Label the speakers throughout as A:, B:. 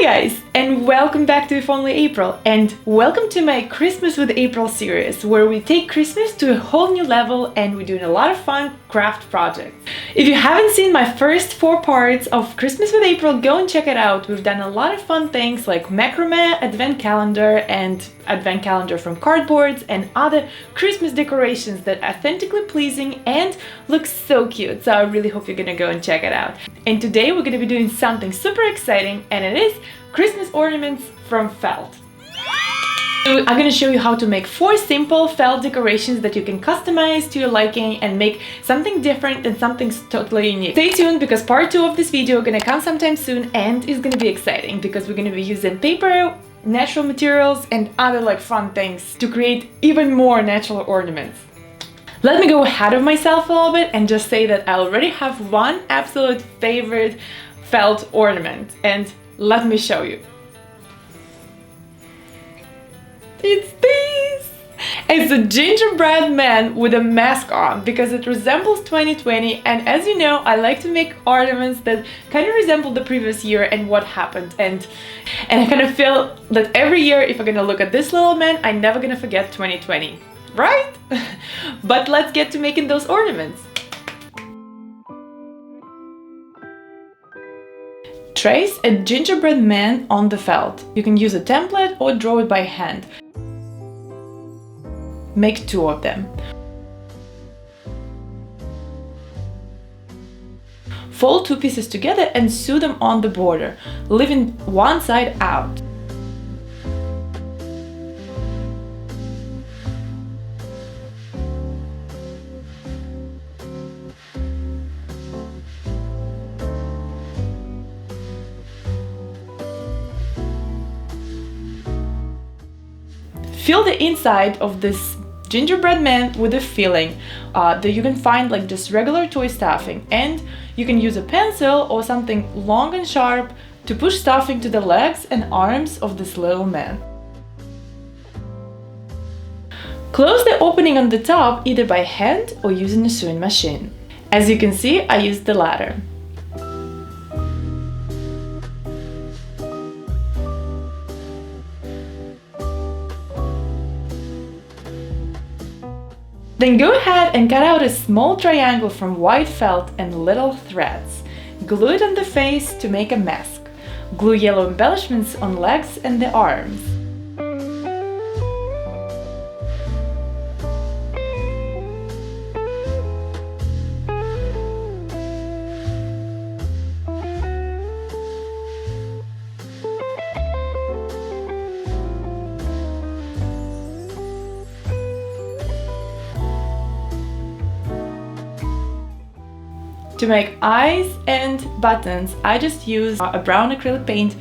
A: Hi guys, and welcome back to If Only April, and welcome to my Christmas with April series, where we take Christmas to a whole new level and we're doing a lot of fun craft projects. If you haven't seen my first 4 parts of Christmas with April, go and check it out. We've done a lot of fun things like macrame, advent calendar, and advent calendar from cardboards, and other Christmas decorations that are authentically pleasing and look so cute. So I really hope you're gonna go and check it out. And today we're gonna be doing something super exciting, and it is Christmas ornaments from felt. I'm going to show you how to make 4 simple felt decorations that you can customize to your liking and make something different and something totally unique. Stay tuned because part 2 of this video is going to come sometime soon, and it's going to be exciting because we're going to be using paper, natural materials, and other fun things to create even more natural ornaments. Let me go ahead of myself a little bit and just say that I already have one absolute favorite felt ornament, and let me show you. It's this! It's a gingerbread man with a mask on because it resembles 2020, and as you know, I like to make ornaments that kind of resemble the previous year and what happened, and I kind of feel that every year if I'm gonna look at this little man, I'm never gonna forget 2020, right? But let's get to making those ornaments. Trace a gingerbread man on the felt. You can use a template or draw it by hand. Make 2 of them. Fold 2 pieces together and sew them on the border, leaving one side out. Fill the inside of this gingerbread man with a filling that you can find just regular toy stuffing, and you can use a pencil or something long and sharp to push stuffing to the legs and arms of this little man. Close the opening on the top either by hand or using a sewing machine. As you can see, I used the latter. Then go ahead and cut out a small triangle from white felt and little threads. Glue it on the face to make a mask. Glue yellow embellishments on legs and the arms. To make eyes and buttons, I just used a brown acrylic paint,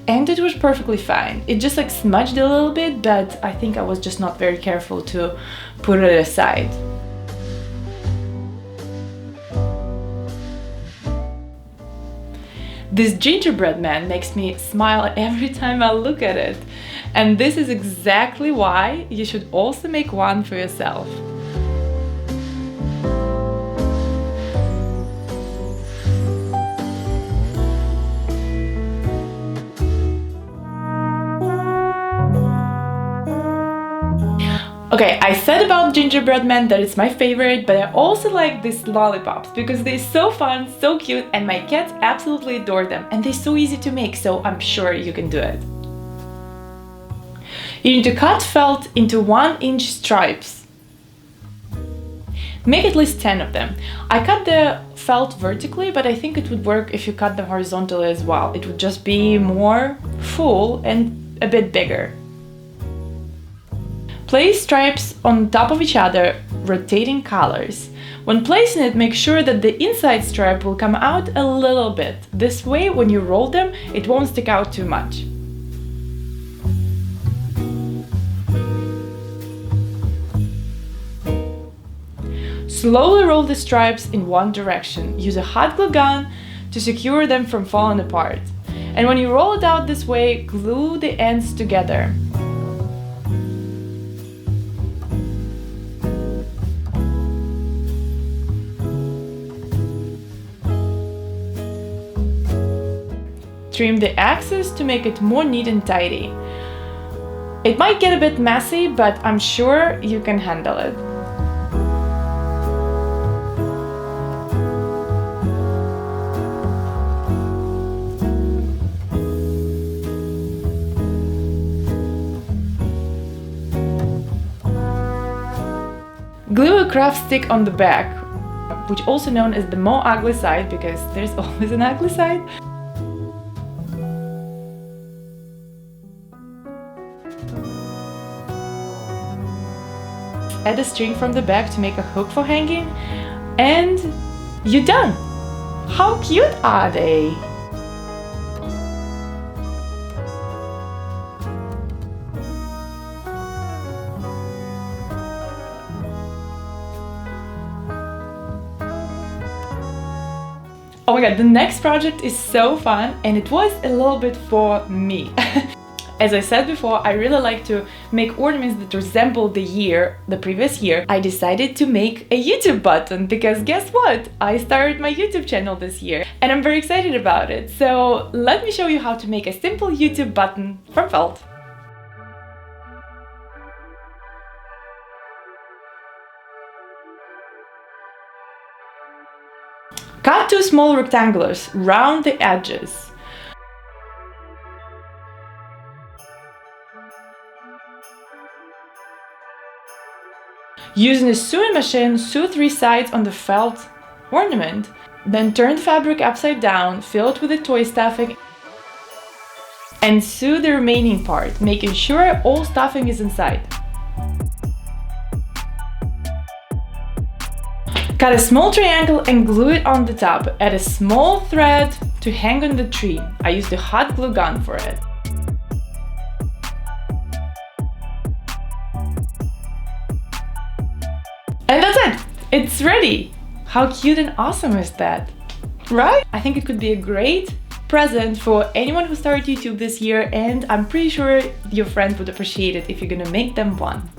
A: and it was perfectly fine. It just smudged a little bit, but I think I was just not very careful to put it aside. This gingerbread man makes me smile every time I look at it, and this is exactly why you should also make one for yourself. Okay, I said about gingerbread men that it's my favorite, but I also like these lollipops because they're so fun, so cute, and my cats absolutely adore them, and they're so easy to make, so I'm sure you can do it. You need to cut felt into 1-inch stripes. Make at least 10 of them. I cut the felt vertically, but I think it would work if you cut them horizontally as well. It would just be more full and a bit bigger. Place stripes on top of each other, rotating colors. When placing it, make sure that the inside stripe will come out a little bit. This way, when you roll them, it won't stick out too much. Slowly roll the stripes in one direction. Use a hot glue gun to secure them from falling apart. And when you roll it out this way, glue the ends together. Trim the axes to make it more neat and tidy. It might get a bit messy, but I'm sure you can handle it. Glue a craft stick on the back, which also known as the more ugly side, because there's always an ugly side. Add a string from the back to make a hook for hanging, and you're done! How cute are they? Oh my god, the next project is so fun, and it was a little bit for me. As I said before, I really like to make ornaments that resemble the previous year. I decided to make a YouTube button because guess what? I started my YouTube channel this year and I'm very excited about it. So let me show you how to make a simple YouTube button from felt. Cut two small rectangles round the edges. Using a sewing machine, sew 3 sides on the felt ornament. Then turn the fabric upside down, fill it with the toy stuffing, and sew the remaining part, making sure all stuffing is inside. Cut a small triangle and glue it on the top. Add a small thread to hang on the tree. I used a hot glue gun for it. And that's it! It's ready! How cute and awesome is that? Right? I think it could be a great present for anyone who started YouTube this year, and I'm pretty sure your friends would appreciate it if you're gonna make them one.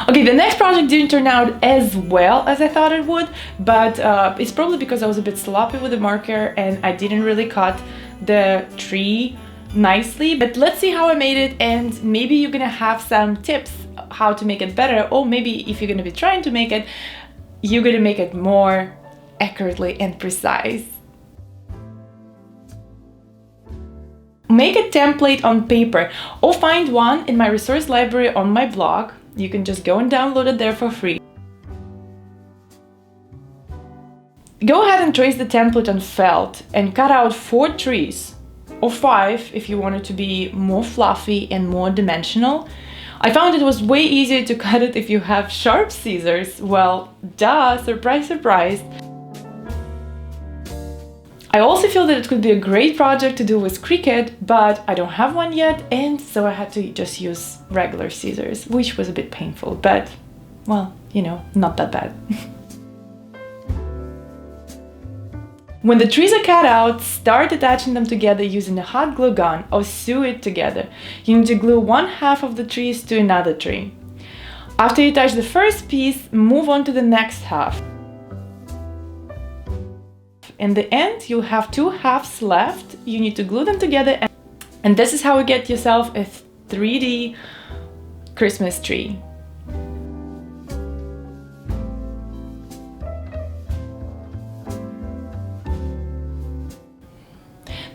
A: Okay, the next project didn't turn out as well as I thought it would, but it's probably because I was a bit sloppy with the marker and I didn't really cut the tree nicely. But let's see how I made it, and maybe you're gonna have some tips how to make it better, or maybe if you're gonna be trying to make it, you're gonna make it more accurately and precise. Make a template on paper or find one in my resource library on my blog. You can just go and download it there for free. Go ahead and trace the template on felt and cut out 4 trees, or 5 if you want it to be more fluffy and more dimensional. I found it was way easier to cut it if you have sharp scissors. Well, duh, surprise, surprise. I also feel that it could be a great project to do with Cricut, but I don't have one yet, and so I had to just use regular scissors, which was a bit painful, but, well, you know, not that bad. When the trees are cut out, start attaching them together using a hot glue gun or sew it together. You need to glue one half of the trees to another tree. After you attach the first piece, move on to the next half. In the end, you'll have 2 halves left. You need to glue them together, and this is how you get yourself a 3D Christmas tree.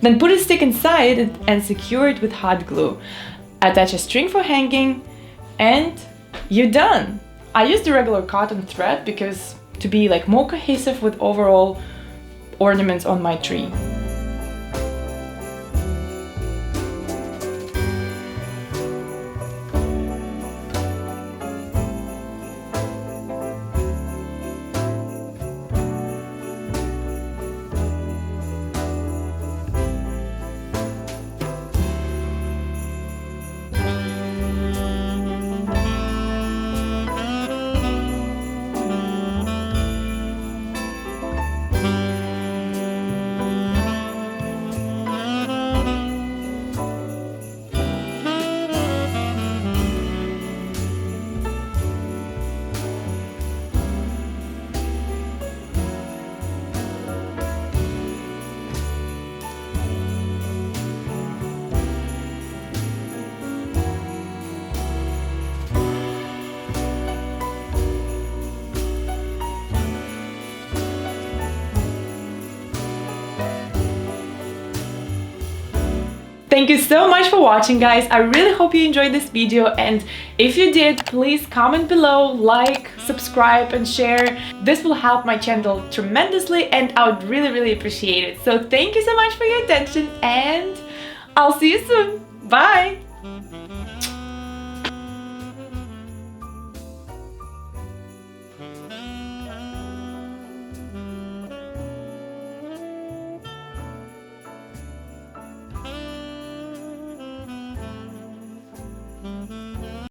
A: Then put a stick inside it and secure it with hot glue. Attach a string for hanging, and you're done! I used the regular cotton thread because to be like more cohesive with overall ornaments on my tree. Thank you so much for watching, guys. I really hope you enjoyed this video, and if you did, please comment below, like, subscribe and share. This will help my channel tremendously and I would really appreciate it. So thank you so much for your attention and I'll see you soon. Bye!